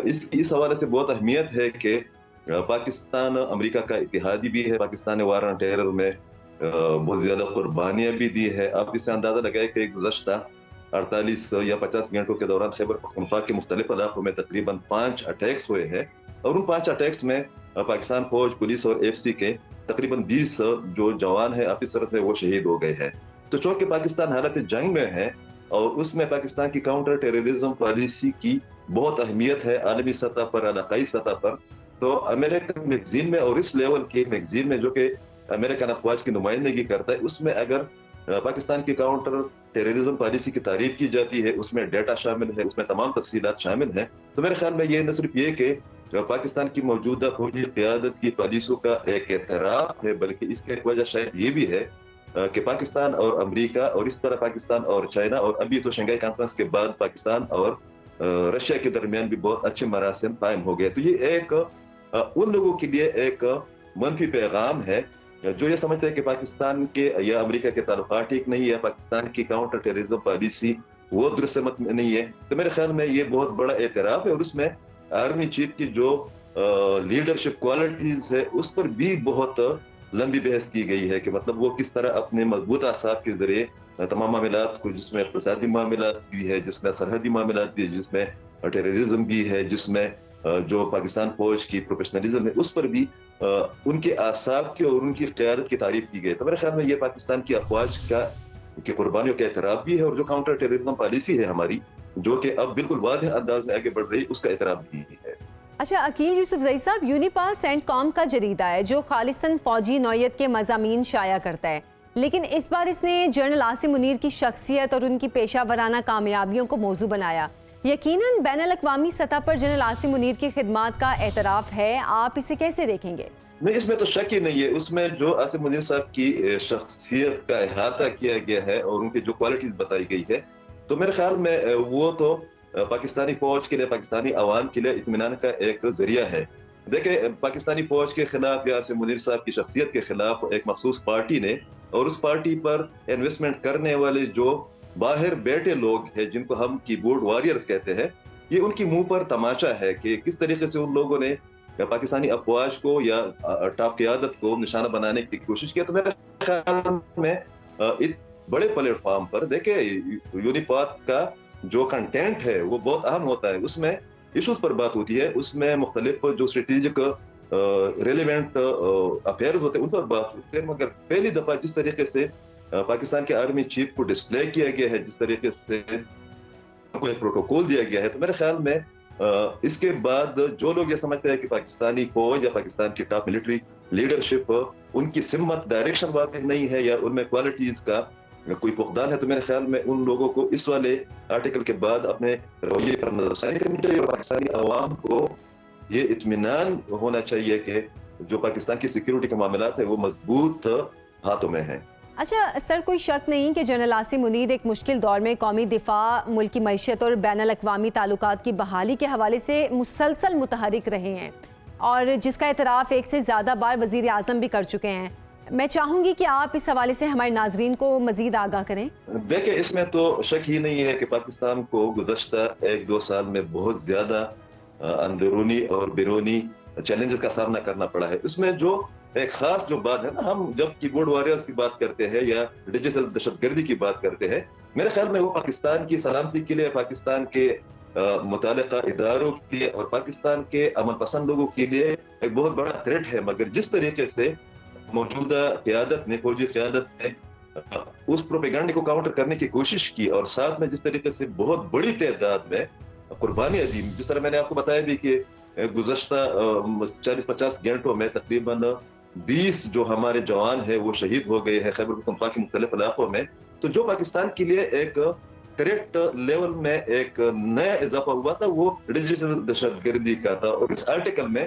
इस हवाले से बहुत अहमियत है कि पाकिस्तान अमेरिका का इत्तेहादी भी है। पाकिस्तान ने वार ऑन टेरर में बहुत ज्यादा कुर्बानियां भी दी है। आप इससे अंदाजा लगाए कि गुज़श्ता 48 या 50 घंटों के दौरान खैबर पख्तूनख्वा के मुख्तलिफ इलाकों में तकरीबन 5 अटैक्स हुए हैं और उन 5 अटैक्स में पाकिस्तान फौज, पुलिस और FC के तकरीबन 20 जो जवान है ऑफिसर थे वो शहीद हो गए हैं। तो चूंकि पाकिस्तान हालत जंग में है और उसमें पाकिस्तान की काउंटर टेररिज्म पॉलिसी की बहुत अहमियत है आलमी सतह पर, इलाकाई सतह पर। तो अमेरिकन मैगजीन में और इस लेवल के मैगजीन में जो कि अमेरिकन अफवाज की नुमाइंदगी करता है, उसमें अगर पाकिस्तान की काउंटर टेररिज्म पॉलिसी की तारीफ की जाती है, उसमें डेटा शामिल है, उसमें तमाम तफसीलात शामिल हैं, तो मेरे ख्याल में ये न सिर्फ ये कि पाकिस्तान की मौजूदा फौजी क़यादत की पॉलिसियों का एक एतराफ़ है, बल्कि इसकी एक वजह शायद ये भी है कि पाकिस्तान और अमेरिका और इस तरह पाकिस्तान और चाइना और अभी तो शंघाई कॉन्फ्रेंस के बाद पाकिस्तान और रशिया के दरमियान भी बहुत अच्छे मरासिम कायम हो गए। तो ये एक उन लोगों के लिए एक मनफी पैगाम है जो ये समझते हैं कि पाकिस्तान के या अमेरिका के ताल्लुकात ठीक नहीं है, पाकिस्तान की काउंटर टेररिज्म पॉलिसी वो दुरुस्त नहीं है। तो मेरे ख्याल में ये बहुत बड़ा एतराफ़ है और उसमें आर्मी चीफ की जो लीडरशिप क्वालिटीज है उस पर भी बहुत लंबी बहस की गई है कि मतलब वो किस तरह अपने मजबूत आसाब के जरिए तमाम मामलात को, जिसमें इक़्तिसादी मामलात भी है, जिसमें सरहदी मामलात भी है, जिसमें टेररिज्म भी है, जिसमें जो पाकिस्तान फौज की प्रोफेशनलिज्म है, उस पर भी उनके आसाब की और उनकी क़यादत की तारीफ की गई। तो मेरे ख्याल में ये पाकिस्तान की अफवाज की कुर्बानियों का एतराफ़ भी है और जो काउंटर टेररिज्म पॉलिसी है हमारी, जो कि अब बिल्कुल वाज़ेह अंदाज में आगे बढ़ रही, उसका एतराफ़ भी है। अच्छा अकील यूसुफ़ज़ई साहब, यूनिपाल सेंटकॉम का जरीदा है जो खालिस्तान फौजी नौयत के मज़ामीन शाया करता है, लेकिन इस बार इसने जनरल आसिम मुनीर की शख्सियत और उनकी पेशा वराना कामयाबियों को मौजू बनाया। यकीनन बैनुल अक़वामी सतह पर जनरल आसिम मुनीर की खिदमात का एतराफ़ है, आप इसे कैसे देखेंगे? नहीं, इसमें तो शक ही नहीं है। उसमें जो आसिम मुनीर साहब की शख्सियत का अहाता किया गया है और उनकी जो क्वालिटीज बताई गई है, तो मेरे ख्याल में वो तो पाकिस्तानी फौज के लिए, पाकिस्तानी अवाम के लिए इत्मीनान का एक जरिया है। देखिए, पाकिस्तानी फौज के खिलाफ या आसिम मुनीर साहब की शख्सियत के खिलाफ एक मखसूस पार्टी ने और उस पार्टी पर इन्वेस्टमेंट करने वाले जो बाहर बैठे लोग हैं, जिनको हम कीबोर्ड वॉरियर्स कहते हैं, ये उनकी मुंह पर तमाचा है कि किस तरीके से उन लोगों ने पाकिस्तानी अफवाज को या टॉप क़यादत को निशाना बनाने की कोशिश की। तो मेरे ख्याल में इस बड़े प्लेटफॉर्म पर देखिए यूनिपात का जो कंटेंट है वो बहुत अहम होता है। उसमें इशूज पर बात होती है, उसमें मुख्तलिफ जो स्ट्रेटेजिक रेलिवेंट अफेयर्स होते हैं उन पर बात होती है। मगर पहली दफा जिस तरीके से पाकिस्तान के आर्मी चीफ को डिस्प्ले किया गया है, जिस तरीके से एक प्रोटोकॉल दिया गया है, तो मेरे ख्याल में इसके बाद जो लोग ये समझते हैं कि पाकिस्तानी फौज या पाकिस्तान की टॉप मिलिट्री लीडरशिप उनकी सिमत डायरेक्शन वाक़ई नहीं है या उनमें क्वालिटीज का कोई फुकदान है, तो मेरे ख्याल में उन लोगों को इस वाले आर्टिकल के बाद अपने रवैये पर नज़रसानी करनी चाहिए और पाकिस्तानी अवाम को ये इत्मीनान होना चाहिए कि जो पाकिस्तान की सिक्योरिटी के मामलात है वो मजबूत हाथों में है। अच्छा सर, कोई शक नहीं कि जनरल आसिम मुनीर एक मुश्किल दौर में कौमी दिफा, मुल्की मईशत और बैनुल अक़वामी ताल्लुकात की बहाली के हवाले से मुसलसल मुतहरिक रहे हैं, اور جس کا اعتراف ایک سے زیادہ بار وزیر اعظم بھی کر چکے ہیں. میں چاہوں گی کہ آپ اس حوالے سے ہمارے ناظرین کو مزید آگاہ کریں. دیکھیں، اس میں تو شک ہی نہیں ہے کہ پاکستان کو گزشتہ 1-2 سال میں بہت زیادہ اندرونی اور بیرونی چیلنجز کا سامنا کرنا پڑا ہے. اس میں جو ایک خاص جو بات ہے نا، ہم جب کی بورڈ واریئرز کی بات کرتے ہیں یا ڈیجیٹل دہشت گردی کی بات کرتے ہیں، میرے خیال میں وہ پاکستان کی سلامتی کے لیے، پاکستان کے متعلقہ اداروں کے لیے اور پاکستان کے امن پسند لوگوں کے لیے ایک بہت بڑا تھریٹ ہے. مگر جس طریقے سے موجودہ قیادت نے، فوجی قیادت نے اس پروپیگنڈے کو کاؤنٹر کرنے کی کوشش کی، اور ساتھ میں جس طریقے سے بہت بڑی تعداد میں قربانی عظیم، جس طرح میں نے آپ کو بتایا بھی کہ گزشتہ 40-50 گھنٹوں میں تقریباً 20 جو ہمارے جوان ہیں وہ شہید ہو گئے ہیں خیبر پختونخوا کے مختلف علاقوں میں. تو جو پاکستان کے لیے ایک تھریٹ لیول میں ایک نیا اضافہ ہوا تھا وہ ڈیجیٹل دہشت گردی کا تھا. اور اس آرٹیکل میں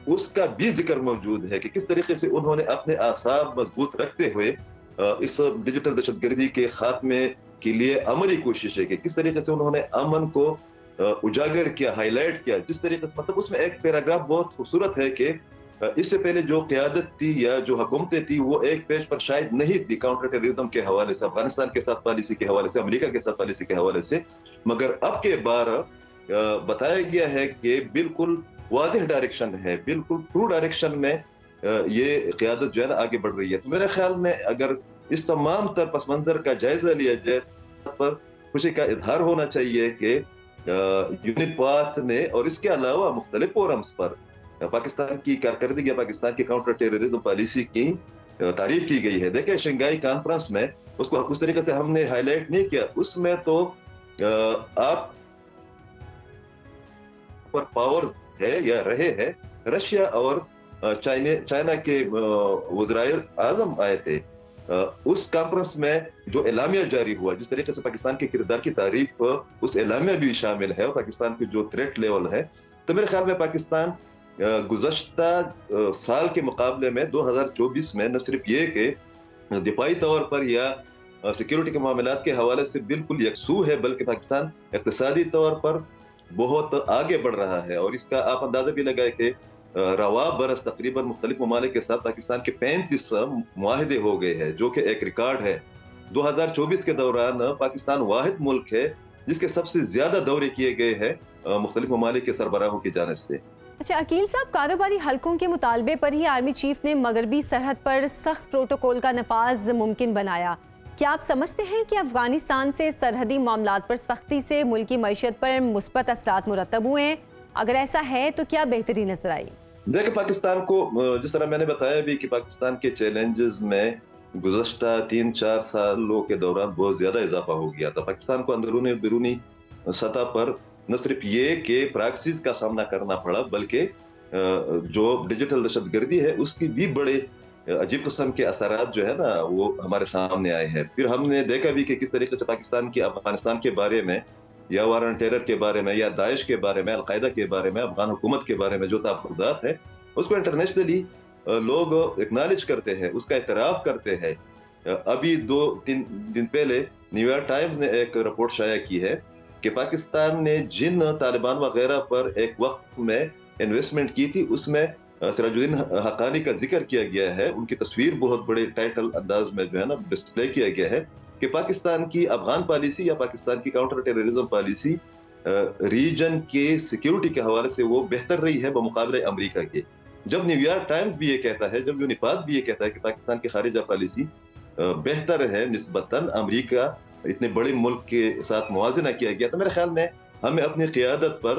اس کا بھی ذکر موجود ہے کہ کس طریقے سے انہوں نے اپنے اعصاب مضبوط رکھتے ہوئے اس ڈیجیٹل دہشت گردی کے خاتمے کے لیے عملی کوشش ہے کہ کس طریقے سے انہوں نے امن کو اجاگر کیا، ہائی لائٹ کیا. جس طریقے سے مطلب اس میں ایک پیراگراف بہت خوبصورت ہے کہ اس سے پہلے جو قیادت تھی یا جو حکومتیں تھی وہ ایک پیج پر شاید نہیں تھی کاؤنٹر ٹیررزم کے حوالے سے، افغانستان کے ساتھ پالیسی کے حوالے سے، امریکہ کے ساتھ پالیسی کے حوالے سے. مگر اب کے بار بتایا گیا ہے کہ بالکل واضح ڈائریکشن ہے، بالکل ٹرو ڈائریکشن میں یہ قیادت جو ہے نا آگے بڑھ رہی ہے. تو میرے خیال میں اگر اس تمام تر پس منظر کا جائزہ لیا جائے پر خوشی کا اظہار ہونا چاہیے کہ یونیپات نے اور اس کے علاوہ مختلف فورمز پر پاکستان کی کارکردگی، پاکستان کی کاؤنٹر ٹیررزم پالیسی کی تعریف کی گئی ہے. دیکھیں شنگھائی کانفرنس میں اس کو اس طریقے سے ہم نے ہائی لائٹ نہیں کیا. اس میں تو آپ پر پاورز ہے یا رہے ہیں، رشیا اور چائنا کے وزرائے اعظم آئے تھے. اس کانفرنس میں جو اعلامیہ جاری ہوا، جس طریقے سے پاکستان کے کردار کی تعریف اس اعلامیہ بھی شامل ہے اور پاکستان کی جو تھریٹ لیول ہے. تو میرے خیال میں پاکستان گزشتہ سال کے مقابلے میں 2024 میں نہ صرف یہ کہ دفاعی طور پر یا سیکیورٹی کے معاملات کے حوالے سے بالکل یکسو ہے، بلکہ پاکستان اقتصادی طور پر بہت آگے بڑھ رہا ہے. اور اس کا آپ اندازہ بھی لگائے کہ رواں برس تقریباً مختلف ممالک کے ساتھ پاکستان کے 35 معاہدے ہو گئے ہیں، جو کہ ایک ریکارڈ ہے. 2024 کے دوران پاکستان واحد ملک ہے جس کے سب سے زیادہ دورے کیے گئے ہیں مختلف ممالک کے سربراہوں کی جانب سے. اچھا عقیل صاحب، کاروباری حلقوں کے مطالبے پر ہی آرمی چیف نے مغربی سرحد پر سخت پروٹوکول کا نفاذ ممکن بنایا. کیا آپ سمجھتے ہیں کہ افغانستان سے سرحدی معاملات پر سختی سے ملکی معیشت پر مثبت اثرات مرتب ہوئے ہیں؟ اگر ایسا ہے تو کیا بہتری نظر آئی؟ دیکھیں پاکستان کو جس طرح میں نے بتایا بھی کہ پاکستان کے چیلنجز میں گزشتہ 3-4 سالوں کے دوران بہت زیادہ اضافہ ہو گیا تھا. پاکستان کو اندرونی اور بیرونی سطح پر نہ صرف یہ کہ پراکسیز کا سامنا کرنا پڑا، بلکہ جو ڈیجیٹل دہشت گردی ہے اس کی بھی بڑے عجیب قسم کے اثرات جو ہے نا وہ ہمارے سامنے آئے ہیں. پھر ہم نے دیکھا بھی کہ کس طریقے سے پاکستان کی افغانستان کے بارے میں یا وارن ٹیرر کے بارے میں یا داعش کے بارے میں، القاعدہ کے بارے میں، افغان حکومت کے بارے میں جو تحفظات ہیں اس کو انٹرنیشنلی لوگ اکنالج کرتے ہیں، اس کا اعتراف کرتے ہیں. ابھی 2-3 دن پہلے نیو یارک ٹائمز نے ایک رپورٹ شائع کی ہے کہ پاکستان نے جن طالبان وغیرہ پر ایک وقت میں انویسٹمنٹ کی تھی اس میں سراج الدین حقانی کا ذکر کیا گیا ہے. ان کی تصویر بہت بڑے ٹائٹل انداز میں جو ہے نا ڈسپلے کیا گیا ہے کہ پاکستان کی افغان پالیسی یا پاکستان کی کاؤنٹر ٹیررزم پالیسی ریجن کے سیکیورٹی کے حوالے سے وہ بہتر رہی ہے بمقابلہ امریکہ کے. جب نیو یارک ٹائمز بھی یہ کہتا ہے، جب یونیپات بھی یہ کہتا ہے کہ پاکستان کی خارجہ پالیسی بہتر ہے نسبتاً امریکہ، اتنے بڑے ملک کے ساتھ موازنہ کیا گیا، تو میرے خیال میں ہمیں اپنی قیادت پر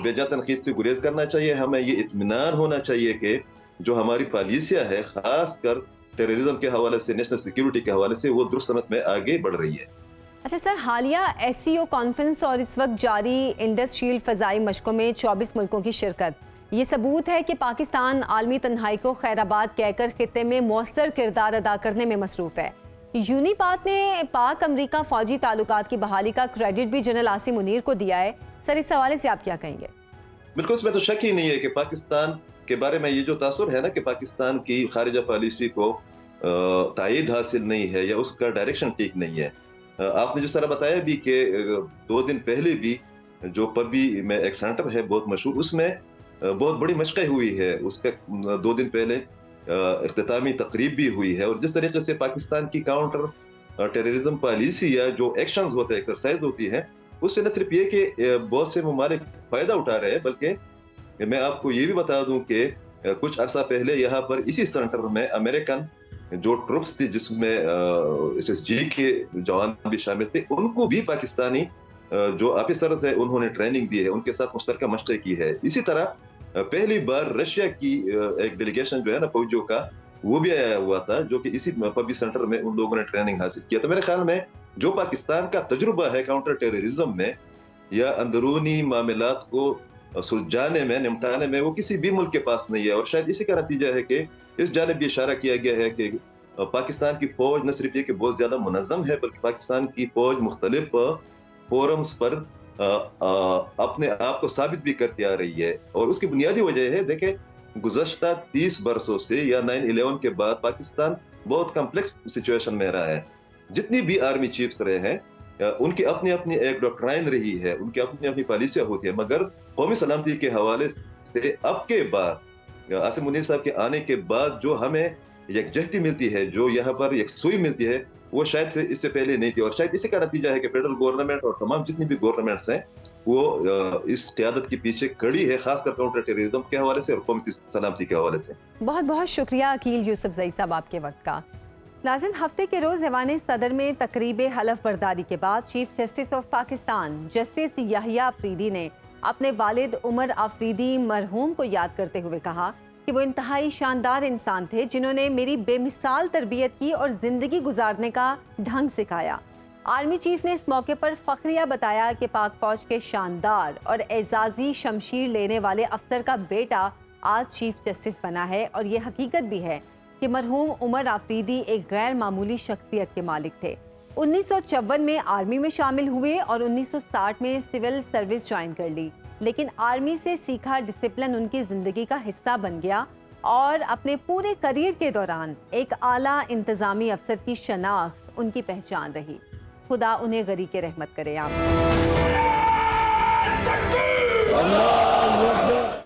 بے جا تنقید سے گریز کرنا چاہیے. ہمیں یہ اطمینان ہونا چاہیے کہ جو ہماری پالیسیاں ہے خاص کر ٹیررزم کے حوالے سے، نیشنل سیکیورٹی کے حوالے سے، وہ درست سمت میں آگے بڑھ رہی ہے. اچھا سر، حالیہ SCO کانفرنس اور اس وقت جاری انڈس شیلڈ فضائی مشقوں میں 24 ملکوں کی شرکت، یہ ثبوت ہے کہ پاکستان عالمی تنہائی کو خیر آباد کہہ کر خطے میں مؤثر کردار ادا کرنے میں مصروف ہے. یونیپات نے پاک امریکہ فوجی تعلقات کی بحالی کا کریڈٹ بھی جنرل عاصم منیر کو دیا ہے. سر اس حوالے سے آپ کیا کہیں گے؟ بالکل، اس میں تو شک ہی نہیں ہے کہ پاکستان کے بارے میں یہ جو تاثر ہے نا کہ پاکستان کی خارجہ پالیسی کو تائید حاصل نہیں ہے یا اس کا ڈائریکشن ٹھیک نہیں ہے. آپ نے جس طرح بتایا بھی کہ 2 دن پہلے بھی جو پبی میں ایک سینٹر ہے بہت مشہور، اس میں बहुत बड़ी मशक़ें हुई है। उसके 2 दिन पहले इख्तितामी तकरीब भी हुई है, और जिस तरीके से पाकिस्तान की काउंटर टेररिज्म पॉलिसी या जो एक्शंस होते हैं, एक्सरसाइज होती है, उससे न सिर्फ ये कि बहुत से ममालिक फ़ायदा उठा रहे हैं, बल्कि मैं आपको ये भी बता दूं कि कुछ अरसा पहले यहाँ पर इसी सेंटर में अमेरिकन जो ट्रुप्स थी, जिसमें SSG के जवान भी शामिल थे, उनको भी पाकिस्तानी जो ऑफिसर्स है उन्होंने ट्रेनिंग दी है, उनके साथ मुश्तरका मशक़े की है। इसी तरह पहली बार रशिया की एक डेलीगेशन जो है ना फौजियों का, वो भी आया हुआ था, जो कि इसी पबजी सेंटर में उन लोगों ने ट्रेनिंग हासिल किया। तो मेरे ख्याल में जो पाकिस्तान का तजुर्बा है काउंटर टेररिज्म में या अंदरूनी मामलात को सुलझाने में, निपटाने में, वो किसी भी मुल्क के पास नहीं है। और शायद इसी का नतीजा है कि इस जानिब भी इशारा किया गया है कि पाकिस्तान की फौज न सिर्फ ये कि बहुत ज्यादा मुनज़्ज़म है, बल्कि पाकिस्तान की फौज मुख्तलिफ फोरम्स पर अपने आप को साबित भी करती आ रही है। और उसकी बुनियादी वजह है, देखें गुज़श्ता 30 बरसों से या 9/11 के बाद पाकिस्तान बहुत कम्प्लेक्स सिचुएशन में रहा है। जितनी भी आर्मी चीफ्स रहे हैं, उनकी अपनी अपनी एक डॉक्ट्राइन रही है, उनकी अपनी अपनी पॉलिसियां होती है, मगर कौमी सलामती के हवाले से अब के बाद, आसिम मुनीर साहब के आने के बाद जो हमें यकजहती मिलती है, जो यहाँ पर यकसुई मिलती है, वो शायद से इससे पहले नहीं थी। और शायद इसी का नतीजा है कि फेडरल गवर्नमेंट और तमाम जितनी भी गवर्नमेंट्स हैं, वो इस क़यादत के पीछे खड़ी है, खासकर काउंटर टेररिज्म के हवाले से और कौमी सलामती के हवाले से। बहुत बहुत शुक्रिया अकील यूसुफजई साहब आपके वक्त का। नाज़रीन, हफ्ते के रोज़ ऐवान सदर में तकरीब हलफ बर्दारी के बाद chief justice of Pakistan justice Yahya Afridi ने अपने वालिद उमर अफरीदी मरहूम को याद करते हुए कहा कि वो इंतहाई शानदार इंसान थे, जिन्होंने मेरी बेमिसाल तरबियत की और ज़िंदगी गुजारने का ढंग सिखाया। आर्मी चीफ ने इस मौके पर फ़ख्रिया बताया कि पाक फ़ौज के शानदार और एजाज़ी शमशीर लेने वाले अफसर का बेटा आज चीफ जस्टिस बना है, और ये हकीकत भी है कि मरहूम उमर अफरीदी एक गैर मामूली शख्सियत के मालिक थे। 1954 में आर्मी में शामिल हुए और 1960 में सिविल सर्विस ज्वाइन कर ली, लेकिन आर्मी से सीखा डिसिप्लिन उनकी ज़िंदगी का हिस्सा बन गया और अपने पूरे करियर के दौरान एक आला इंतज़ामी अफसर की शनाख्त उनकी पहचान रही। खुदा उन्हें गरीक़ रहमत करे। आप